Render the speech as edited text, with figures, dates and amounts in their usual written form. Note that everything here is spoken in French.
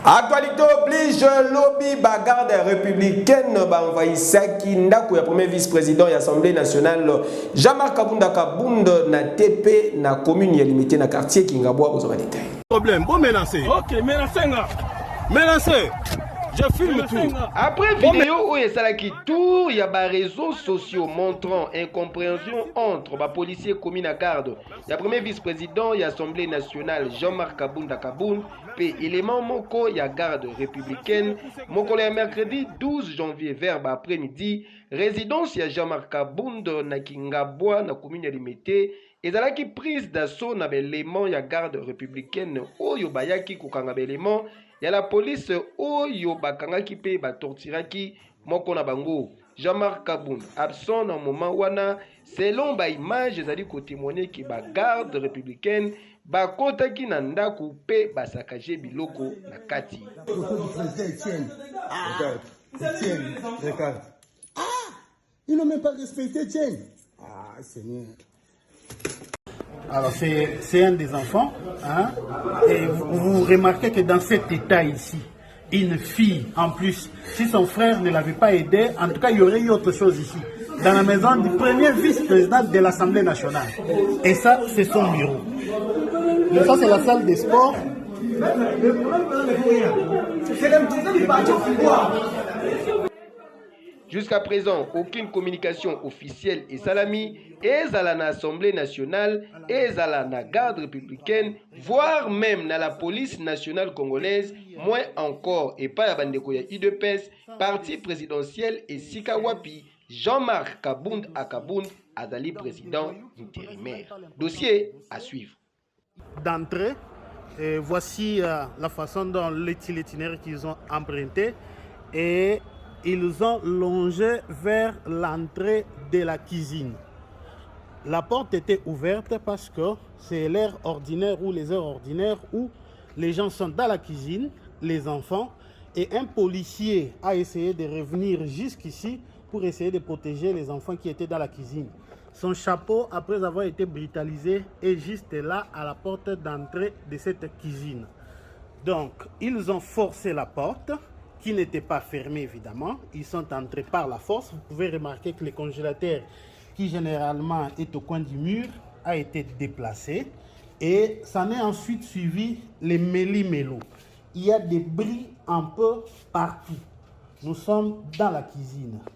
Actualité oblige, lobby bagarre républicaine envahissaki ndako ya premier vice-président de l'Assemblée nationale Jean-Marc Kabunda Kabunda na TP na commune ya limité na quartier Kingabwa aux détails. Problème, bon menacé. OK, menacé nga. Menacé. Je filme tout. Après vidéo où il y tour, il y a des réseaux sociaux montrant incompréhension entre les policiers commis à garde. Il y a premier vice-président de l'Assemblée nationale Jean-Marc Kabunda Kabunda et élément moko il y a garde républicaine. Moko le mercredi 12 janvier vers après-midi, résidence ya Jean-Marc Kabunda na Kingabwa na commune ya Limité. Ezalaki prise d'assaut na l'élément ya garde républicaine oyo bayaki kokanga élément. Il y a la police oyo bakangaki pe batortiraki moko na bango. Jean-Marc Kabunda absent dans moment wana selon ba image ezali ko témoigner que ba garde républicaine bakotaki na ndako pe basakaje biloko na kati. Regarde. Ils n'ont même pas respecté Tienne. Ah, Seigneur. Alors c'est un des enfants, hein, et vous remarquez que dans cet état ici, une fille en plus, si son frère ne l'avait pas aidé, en tout cas il y aurait eu autre chose ici, dans la maison du premier vice-président de l'Assemblée nationale. Et ça c'est son bureau. Et ça c'est la salle des sports. Jusqu'à présent, aucune communication officielle et salami est à l'Assemblée nationale et à la garde républicaine, voire même dans la police nationale congolaise, moins encore et pas à Bandekoya IDPS, parti présidentiel et Sikawapi, Jean-Marc Kabunda Kabunda, Azali président intérimaire. Dossier à suivre. D'entrée, voici la façon dont l'itinéraire qu'ils ont emprunté et ils ont longé vers l'entrée de la cuisine. La porte était ouverte parce que c'est l'heure ordinaire ou les heures ordinaires où les gens sont dans la cuisine, les enfants, et un policier a essayé de revenir jusqu'ici pour essayer de protéger les enfants qui étaient dans la cuisine. Son chapeau, après avoir été brutalisé, est juste là à la porte d'entrée de cette cuisine. Donc, ils ont forcé la porte, qui n'était pas fermé évidemment. Ils sont entrés par la force. Vous pouvez remarquer que le congélateur, qui généralement est au coin du mur, a été déplacé. Et s'en est ensuite suivi les méli-mélo. Il y a des bris un peu partout. Nous sommes dans la cuisine.